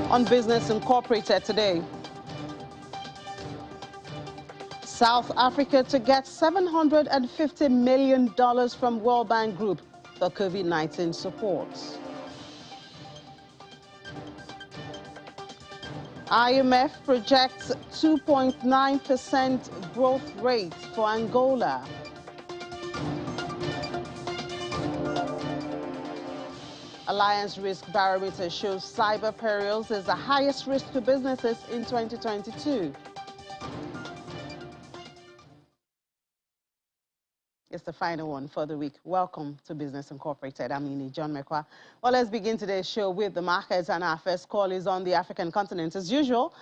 On Business Incorporated today. South Africa to get $750 million from World Bank Group for COVID-19 support. IMF projects 2.9% growth rate for Angola. Alliance Risk Barometer shows cyber perils is the highest risk to businesses in 2022. It's the final one for the week. Welcome to Business Incorporated. I'm Ini John Mekwa. Well, let's begin today's show with the markets, and our first call is on the African continent as usual,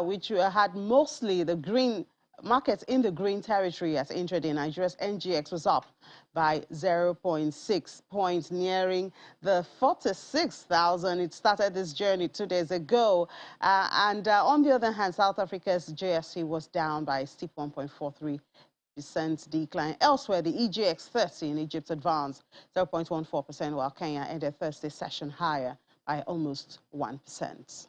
which had mostly the green markets in the green territory as intraday. Nigeria's NGX was up by 0.6 points, nearing the 46,000. It started this journey 2 days ago. On the other hand, South Africa's JSE was down by a steep 1.43% decline. Elsewhere, the EGX 30 in Egypt advanced 0.14%, while Kenya ended Thursday session higher by almost 1%.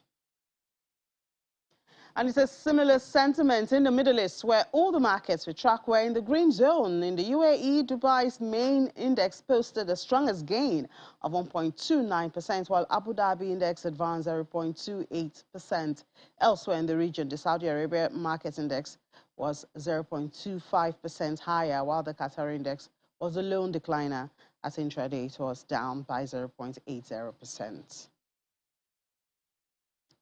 And it's a similar sentiment in the Middle East, where all the markets we track were in the green zone. In the UAE, Dubai's main index posted the strongest gain of 1.29%, while Abu Dhabi index advanced 0.28%. Elsewhere in the region, the Saudi Arabia market index was 0.25% higher, while the Qatar index was a lone decliner. At intraday, it was down by 0.80%.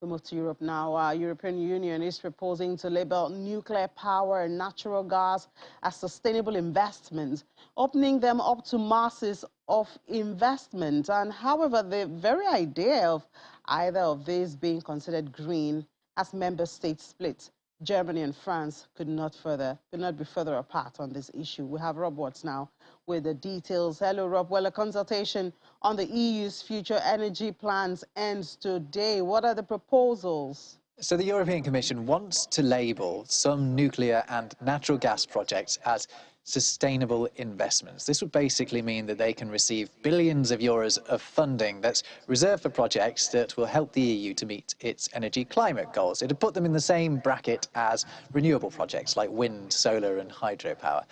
We move to Europe now. European Union is proposing to label nuclear power and natural gas as sustainable investments, opening them up to masses of investment. And however, the very idea of either of these being considered green as member states split, Germany and France could not be further apart on this issue. We have Rob Watts now with the details. Hello, Rob. Well, a consultation on the EU's future energy plans ends today. What are the proposals? So the European Commission wants to label some nuclear and natural gas projects as sustainable investments. This would basically mean that they can receive billions of euros of funding that's reserved for projects that will help the EU to meet its energy climate goals. It would put them in the same bracket as renewable projects like wind, solar and hydropower.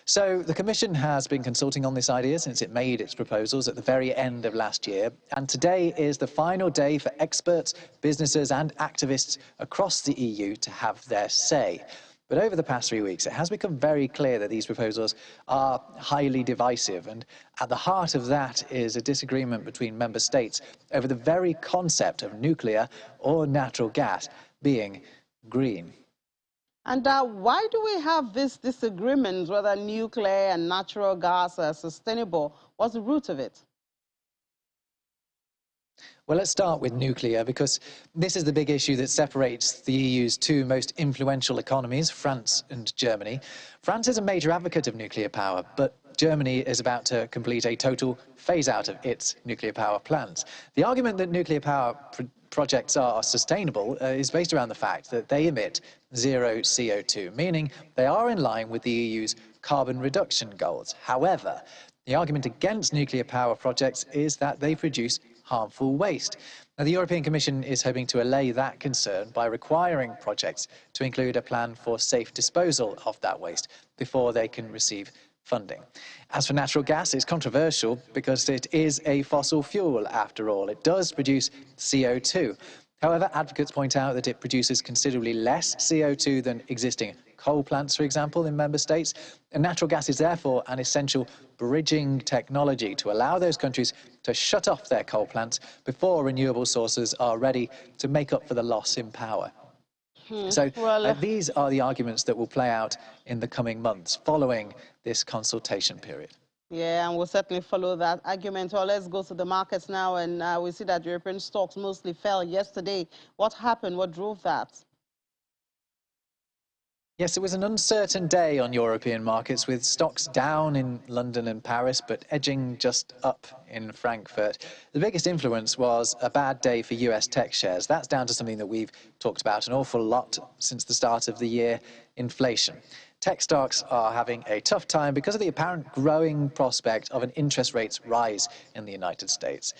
So the Commission has been consulting on this idea since it made its proposals at the very end of last year. And today is the final day for experts, businesses and activists across the EU to have their say. But over the past 3 weeks, it has become very clear that these proposals are highly divisive. And at the heart of that is a disagreement between member states over the very concept of nuclear or natural gas being green. And why do we have this disagreement whether nuclear and natural gas are sustainable? What's the root of it? Well, let's start with nuclear, because this is the big issue that separates the EU's two most influential economies, France and Germany. France is a major advocate of nuclear power, but Germany is about to complete a total phase-out of its nuclear power plants. The argument that nuclear power projects are sustainable is based around the fact that they emit zero CO2, meaning they are in line with the EU's carbon reduction goals. However, the argument against nuclear power projects is that they produce harmful waste. Now, the European Commission is hoping to allay that concern by requiring projects to include a plan for safe disposal of that waste before they can receive funding. As for natural gas, it's controversial because it is a fossil fuel after all. It does produce CO2. However, advocates point out that it produces considerably less CO2 than existing coal plants, for example, in member states. And natural gas is therefore an essential bridging technology to allow those countries to shut off their coal plants before renewable sources are ready to make up for the loss in power. So these are the arguments that will play out in the coming months following this consultation period. Yeah, and we'll certainly follow that argument. Well, let's go to the markets now, and we see that European stocks mostly fell yesterday. What happened? What drove that? Yes, it was an uncertain day on European markets, with stocks down in London and Paris, but edging just up in Frankfurt. The biggest influence was a bad day for US tech shares. That's down to something that we've talked about an awful lot since the start of the year: inflation. Tech stocks are having a tough time because of the apparent growing prospect of an interest rates rise in the United States.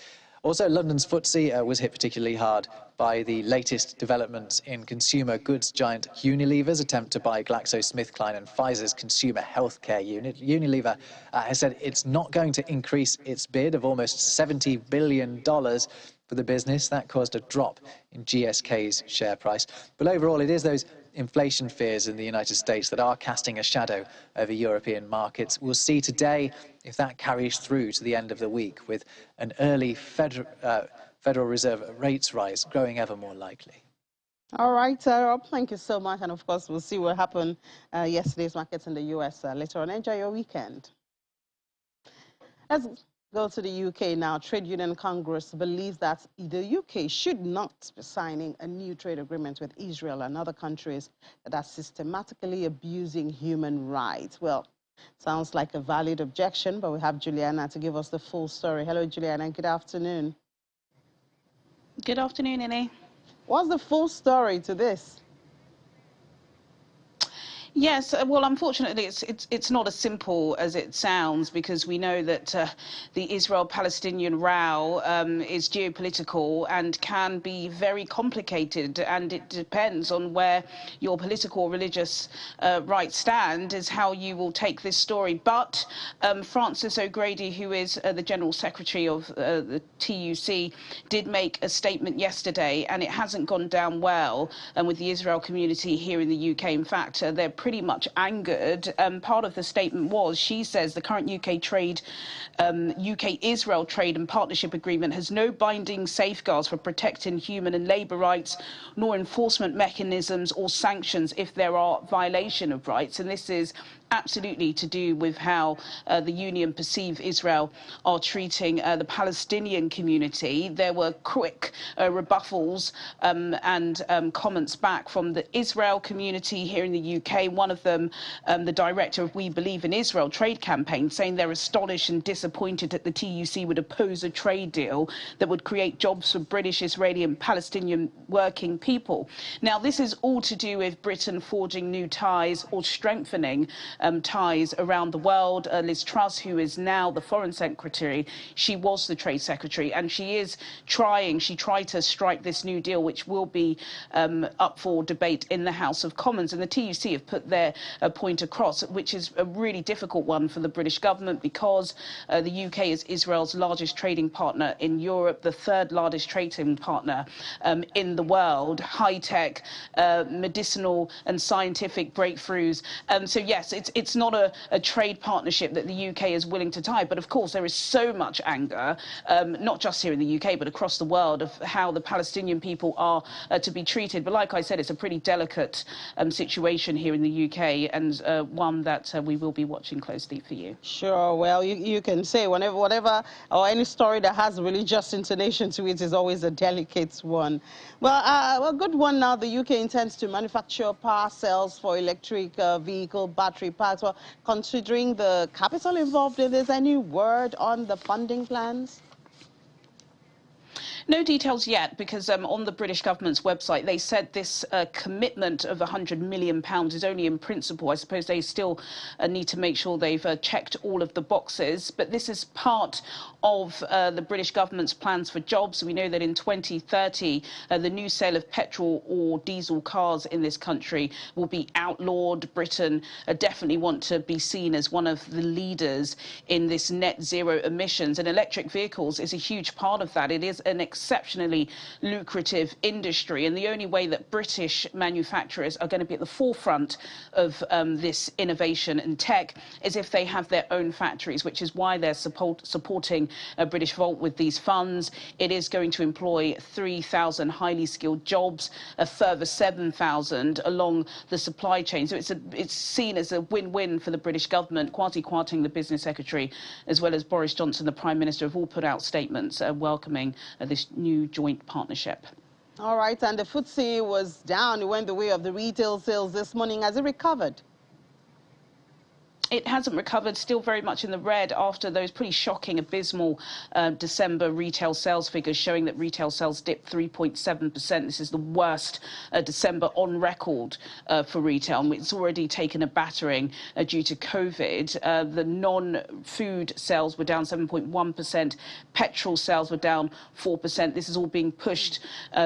Also, London's FTSE was hit particularly hard by the latest developments in consumer goods giant Unilever's attempt to buy GlaxoSmithKline and Pfizer's consumer healthcare unit. Unilever has said it's not going to increase its bid of almost $70 billion for the business. That caused a drop in GSK's share price. But overall, it is those inflation fears in the United States that are casting a shadow over European markets. We'll see today if that carries through to the end of the week, with an early Federal Reserve rates rise growing ever more likely. All right, Rob, thank you so much. And of course, we'll see what happened yesterday's markets in the U.S. Later on. Enjoy your weekend. Let's go to the UK now. Trade Union Congress believes that the UK should not be signing a new trade agreement with Israel and other countries that are systematically abusing human rights. Well, sounds like a valid objection, but we have Juliana to give us the full story. Hello, Juliana, good afternoon. Good afternoon, Innie. What's the full story to this? Yes, well, unfortunately, it's not as simple as it sounds, because we know that the Israel-Palestinian row is geopolitical and can be very complicated, and it depends on where your political or religious rights stand is how you will take this story. But Francis O'Grady, who is the General Secretary of the TUC, did make a statement yesterday, and it hasn't gone down well with the Israel community here in the UK. In fact, they're pretty much angered. Part of the statement was, she says, the current UK-Israel trade and partnership agreement has no binding safeguards for protecting human and labour rights, nor enforcement mechanisms or sanctions if there are violation of rights. And this is absolutely to do with how the union perceive Israel are treating the Palestinian community. There were quick rebuttals and comments back from the Israel community here in the UK. One of them, the director of We Believe in Israel trade campaign, saying they're astonished and disappointed that the TUC would oppose a trade deal that would create jobs for British, Israeli and Palestinian working people. Now, this is all to do with Britain forging new ties or strengthening ties around the world. Liz Truss, who is now the Foreign Secretary, she was the Trade Secretary, and she tried to strike this new deal, which will be up for debate in the House of Commons. And the TUC have put their point across, which is a really difficult one for the British government, because the UK is Israel's largest trading partner in Europe, the third largest trading partner in the world, high-tech, medicinal and scientific breakthroughs. So yes, it's not a trade partnership that the UK is willing to tie. But of course, there is so much anger, not just here in the UK, but across the world, of how the Palestinian people are to be treated. But like I said, it's a pretty delicate situation here in the UK, and one that we will be watching closely for you. Sure. Well, you can say whatever, or any story that has religious intonation to it is always a delicate one. Well, a good one now. The UK intends to manufacture power cells for electric vehicle battery packs. Well, considering the capital involved in this, any word on the funding plans? No details yet, because on the British government's website, they said this commitment of £100 million is only in principle. I suppose they still need to make sure they've checked all of the boxes. But this is part of the British government's plans for jobs. We know that in 2030, the new sale of petrol or diesel cars in this country will be outlawed. Britain definitely want to be seen as one of the leaders in this net zero emissions. And electric vehicles is a huge part of that. It is an exceptionally lucrative industry, and the only way that British manufacturers are going to be at the forefront of this innovation and tech is if they have their own factories, which is why they're supporting British Volt with these funds. It is going to employ 3,000 highly skilled jobs, a further 7,000 along the supply chain. So it's seen as a win-win for the British government. Kwasi Kwarteng, the business secretary, as well as Boris Johnson, the Prime Minister, have all put out statements welcoming this new joint partnership. All right, and the FTSE was down. It went the way of the retail sales this morning. Has it recovered? It hasn't recovered, still very much in the red after those pretty shocking, abysmal December retail sales figures showing that retail sales dipped 3.7%. This is the worst December on record for retail, and it's already taken a battering due to COVID. The non-food sales were down 7.1%. Petrol sales were down 4%. This is all being pushed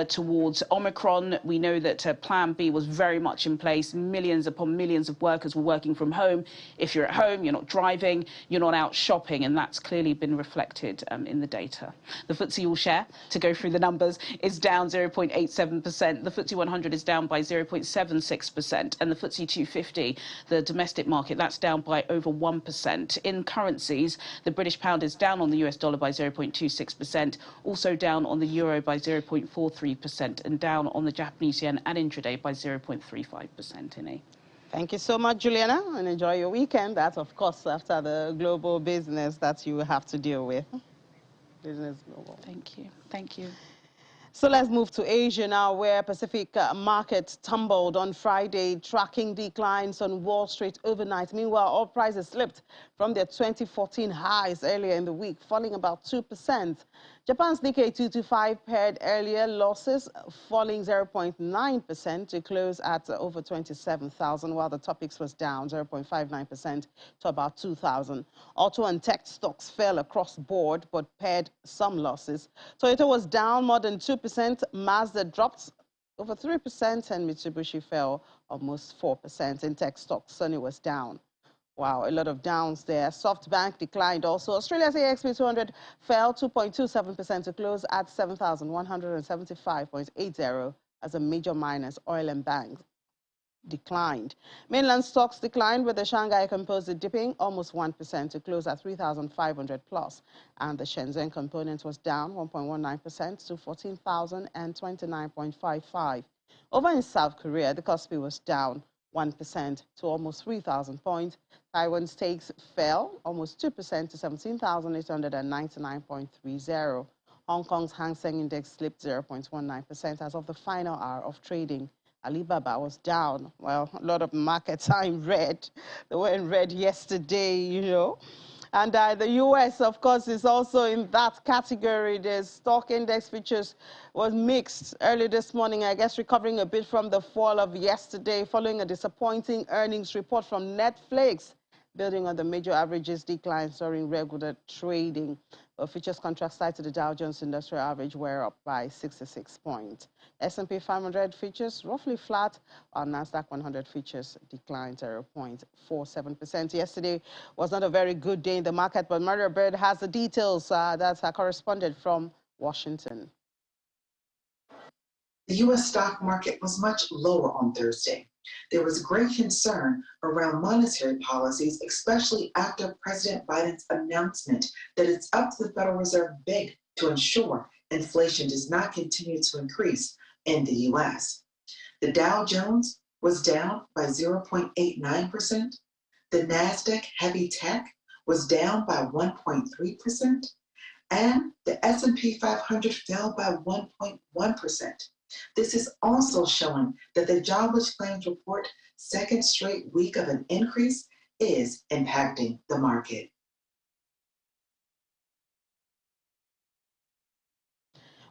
towards Omicron. We know that Plan B was very much in place. Millions upon millions of workers were working from home. If you're at home, you're not driving, you're not out shopping, and that's clearly been reflected in the data. The FTSE All-Share, to go through the numbers, is down 0.87%. The FTSE 100 is down by 0.76%, and the FTSE 250, the domestic market, that's down by over 1%. In currencies, the British pound is down on the US dollar by 0.26%, also down on the euro by 0.43%, and down on the Japanese yen and intraday by 0.35% in A. Thank you so much, Juliana, and enjoy your weekend. That's, of course, after the global business that you have to deal with. Business global. Thank you. Thank you. So let's move to Asia now, where Pacific markets tumbled on Friday, tracking declines on Wall Street overnight. Meanwhile, oil prices slipped from their 2014 highs earlier in the week, falling about 2%. Japan's Nikkei 225 paired earlier losses, falling 0.9% to close at over 27,000, while the Topix was down 0.59% to about 2,000. Auto and tech stocks fell across the board, but paired some losses. Toyota was down more than 2%, Mazda dropped over 3%, and Mitsubishi fell almost 4%. In tech stocks, Sony was down. Wow, a lot of downs there. SoftBank declined also. Australia's AXP 200 fell 2.27% to close at 7,175.80 as a major miners, oil and banks declined. Mainland stocks declined, with the Shanghai Composite dipping almost 1% to close at 3,500 plus. And the Shenzhen Component was down 1.19% to 14,029.55. Over in South Korea, the Kospi was down 1% to almost 3,000 points. Taiwan stakes fell almost 2% to 17,899.30. Hong Kong's Hang Seng Index slipped 0.19% as of the final hour of trading. Alibaba was down. Well, a lot of markets are in red. They were in red yesterday, you know. And the U.S., of course, is also in that category. The stock index features was mixed early this morning, I guess recovering a bit from the fall of yesterday following a disappointing earnings report from Netflix, building on the major averages declines during regular trading. Futures contracts tied to the Dow Jones Industrial Average were up by 66 points. S&P 500 futures roughly flat, while Nasdaq 100 futures declined 0.47%. Yesterday was not a very good day in the market, but Maria Bird has the details. That's our correspondent from Washington. The U.S. stock market was much lower on Thursday. There was great concern around monetary policies, especially after President Biden's announcement that it's up to the Federal Reserve Bank to ensure inflation does not continue to increase in the U.S. The Dow Jones was down by 0.89%. The Nasdaq Heavy Tech was down by 1.3%. And the S&P 500 fell by 1.1%. This is also showing that the jobless claims report, second straight week of an increase, is impacting the market.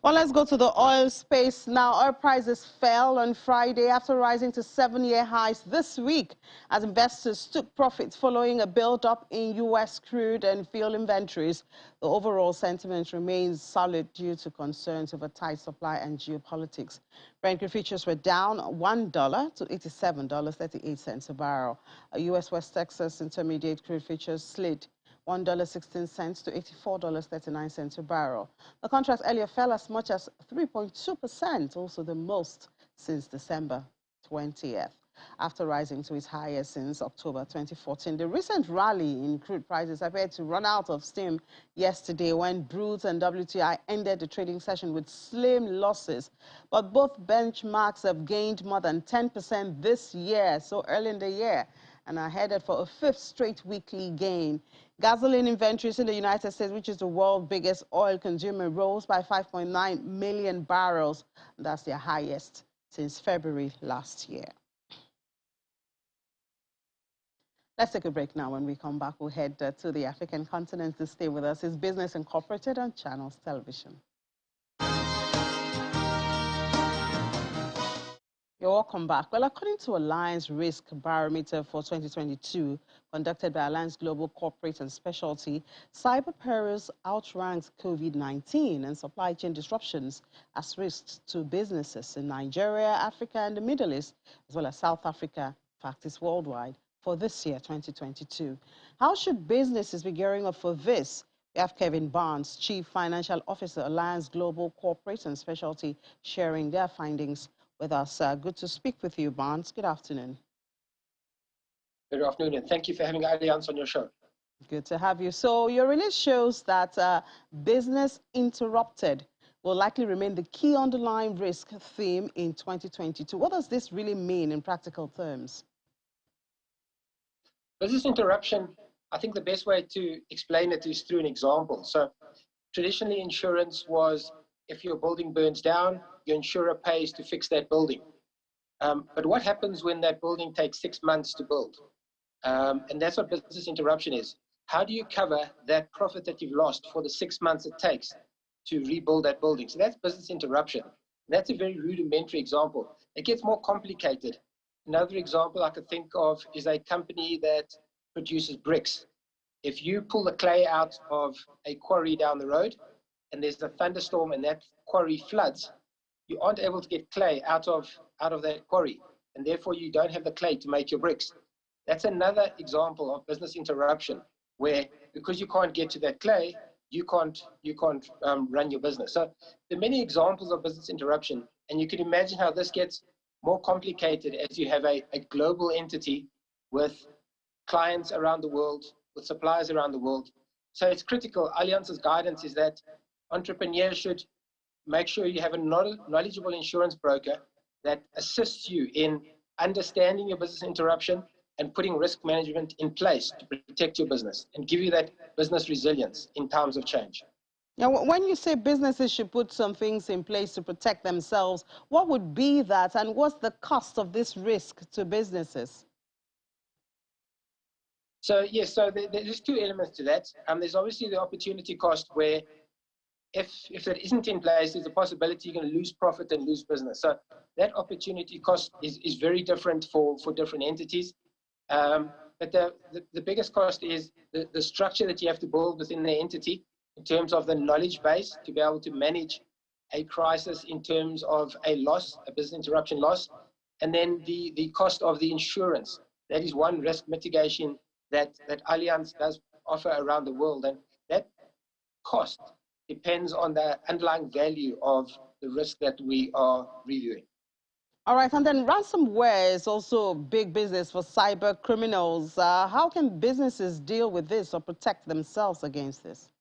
Well, let's go to the oil space now. Oil prices fell on Friday after rising to 7-year highs this week as investors took profits following a build-up in U.S. crude and fuel inventories. The overall sentiment remains solid due to concerns over tight supply and geopolitics. Brent crude futures were down $1 to $87.38 a barrel. U.S. West Texas Intermediate crude futures slid $1.16 to $84.39 a barrel. The contract earlier fell as much as 3.2%, also the most since December 20th, after rising to its highest since October 2014. The recent rally in crude prices appeared to run out of steam yesterday when Brent and WTI ended the trading session with slim losses. But both benchmarks have gained more than 10% this year, so early in the year, and are headed for a fifth straight weekly gain. Gasoline inventories in the United States, which is the world's biggest oil consumer, rose by 5.9 million barrels. That's their highest since February last year. Let's take a break now. When we come back, we'll head to the African continent. To stay with us is Business Incorporated on Channels Television. You're welcome back. Well, according to Alliance Risk Barometer for 2022, conducted by Alliance Global Corporate and Specialty, cyber perils outranks COVID-19 and supply chain disruptions as risks to businesses in Nigeria, Africa, and the Middle East, as well as South Africa, in fact, it's worldwide, for this year, 2022. How should businesses be gearing up for this? We have Kevin Barnes, Chief Financial Officer, Alliance Global Corporate and Specialty, sharing their findings with us. Good to speak with you, Barnes. Good afternoon. Good afternoon, and thank you for having Alliance on your show. Good to have you. So your release shows that business interrupted will likely remain the key underlying risk theme in 2022. What does this really mean in practical terms? Business interruption, I think the best way to explain it is through an example. So traditionally, insurance was if your building burns down, your insurer pays to fix that building. But what happens when that building takes 6 months to build? And that's what business interruption is. How do you cover that profit that you've lost for the 6 months it takes to rebuild that building? So that's business interruption. That's a very rudimentary example. It gets more complicated. Another example I could think of is a company that produces bricks. If you pull the clay out of a quarry down the road, and there's a thunderstorm and that quarry floods, you aren't able to get clay out of that quarry, and therefore you don't have the clay to make your bricks. That's another example of business interruption, where because you can't get to that clay, you can't run your business. So there are many examples of business interruption, and you can imagine how this gets more complicated as you have a global entity with clients around the world, with suppliers around the world. So it's critical. Alliance's guidance is that entrepreneurs should make sure you have a knowledgeable insurance broker that assists you in understanding your business interruption and putting risk management in place to protect your business and give you that business resilience in times of change. Now, when you say businesses should put some things in place to protect themselves, what would be that, and what's the cost of this risk to businesses? So, yes, so there's two elements to that. There's obviously the opportunity cost, where if that isn't in place, there's a possibility you're going to lose profit and lose business. So that opportunity cost is very different for different entities. But the biggest cost is the structure that you have to build within the entity in terms of the knowledge base to be able to manage a crisis in terms of a loss, a business interruption loss, and then the cost of the insurance. That is one risk mitigation that Allianz does offer around the world, and that cost depends on the underlying value of the risk that we are reviewing. All right, and then ransomware is also big business for cyber criminals. How can businesses deal with this or protect themselves against this?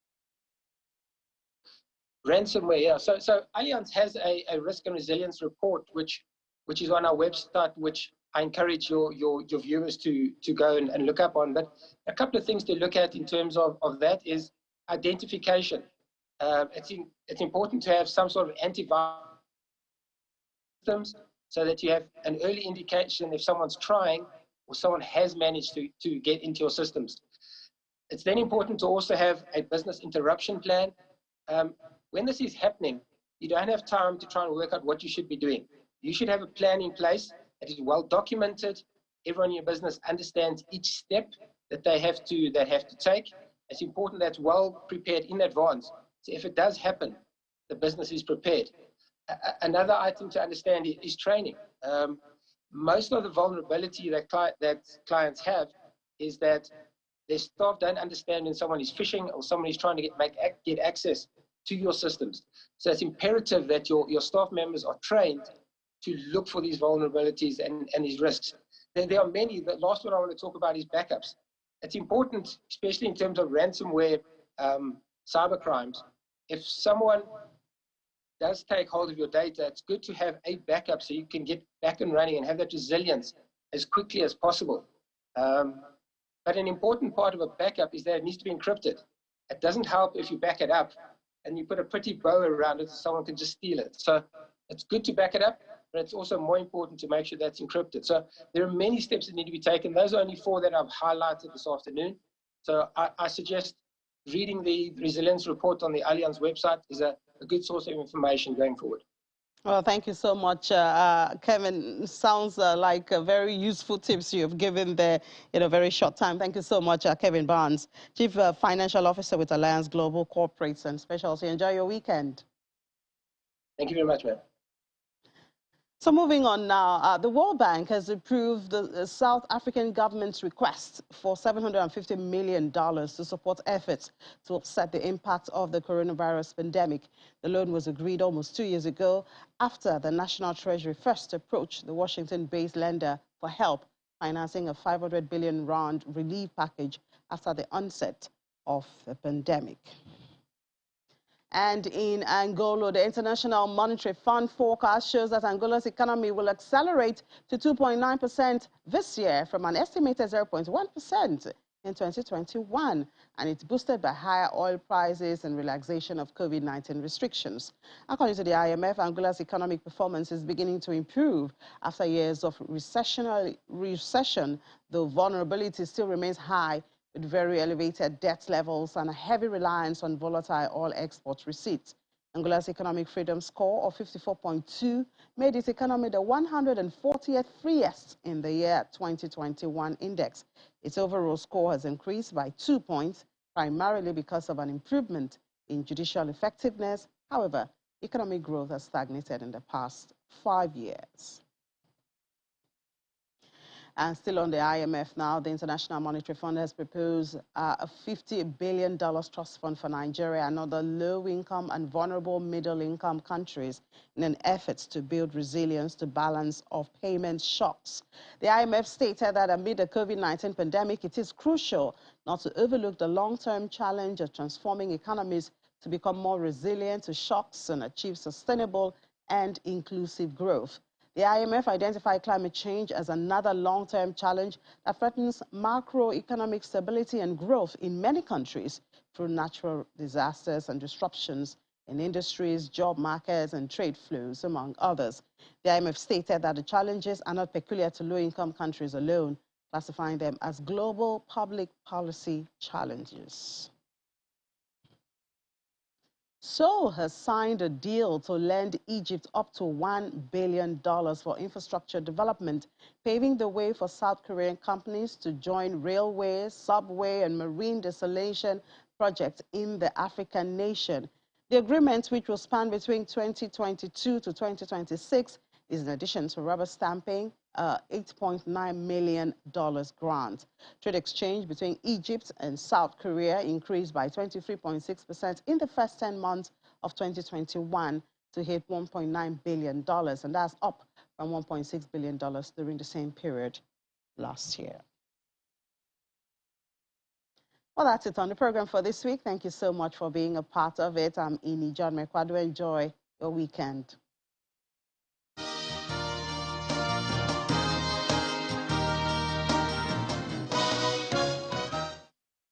Ransomware, yeah. So Allianz has a risk and resilience report, which is on our website, which I encourage your viewers to go and look up on. But a couple of things to look at in terms of that is identification. It's important to have some sort of antivirus systems so that you have an early indication if someone's trying or someone has managed to get into your systems. It's then important to also have a business interruption plan. When this is happening, you don't have time to try and work out what you should be doing. You should have a plan in place that is well documented. Everyone in your business understands each step that they have to take. It's important that's well prepared in advance. So if it does happen, the business is prepared. Another item to understand is training. Most of the vulnerability that clients have is that their staff don't understand when someone is phishing or someone is trying to get access to your systems. So it's imperative that your staff members are trained to look for these vulnerabilities and these risks. There are many. The last one I want to talk about is backups. It's important, especially in terms of ransomware, cyber crimes. If someone does take hold of your data, it's good to have a backup so you can get back and running and have that resilience as quickly as possible. But an important part of a backup is that it needs to be encrypted. It doesn't help if you back it up and you put a pretty bow around it so someone can just steal it. So it's good to back it up, but it's also more important to make sure that's encrypted. So there are many steps that need to be taken. Those are only 4 that I've highlighted this afternoon. So I suggest reading the resilience report on the Allianz website is a good source of information going forward. Well, thank you so much, Kevin. Sounds like very useful tips you have given there in a very short time. Thank you so much, Kevin Barnes, Chief Financial Officer with Allianz Global Corporates and Specials. Enjoy your weekend. Thank you very much, ma'am. So moving on now, the World Bank has approved the South African government's request for $750 million to support efforts to offset the impact of the coronavirus pandemic. The loan was agreed almost 2 years ago after the National Treasury first approached the Washington-based lender for help financing a 500 billion rand relief package after the onset of the pandemic. And in Angola, the International Monetary Fund forecast shows that Angola's economy will accelerate to 2.9% this year from an estimated 0.1% in 2021. And it's boosted by higher oil prices and relaxation of COVID-19 restrictions. According to the IMF, Angola's economic performance is beginning to improve after years of recession, though vulnerability still remains high, with very elevated debt levels and a heavy reliance on volatile oil export receipts. Angola's economic freedom score of 54.2 made its economy the 140th freest in the year 2021 index. Its overall score has increased by 2 points, primarily because of an improvement in judicial effectiveness. However, economic growth has stagnated in the past 5 years. And still on the IMF now, the International Monetary Fund has proposed a $50 billion trust fund for Nigeria and other low-income and vulnerable middle-income countries in an effort to build resilience to balance of payment shocks. The IMF stated that amid the COVID-19 pandemic, it is crucial not to overlook the long-term challenge of transforming economies to become more resilient to shocks and achieve sustainable and inclusive growth. The IMF identified climate change as another long-term challenge that threatens macroeconomic stability and growth in many countries through natural disasters and disruptions in industries, job markets, and trade flows, among others. The IMF stated that the challenges are not peculiar to low-income countries alone, classifying them as global public policy challenges. Seoul has signed a deal to lend Egypt up to $1 billion for infrastructure development, paving the way for South Korean companies to join railway, subway, and marine desalination projects in the African nation. The agreement, which will span between 2022 to 2026, is in addition to rubber stamping $8.9 million grant. Trade exchange between Egypt and South Korea increased by 23.6% in the first 10 months of 2021 to hit $1.9 billion, and that's up from $1.6 billion during the same period last year. Well, that's it on the program for this week. Thank you so much for being a part of it. I'm Ini John Mekwado. Enjoy your weekend.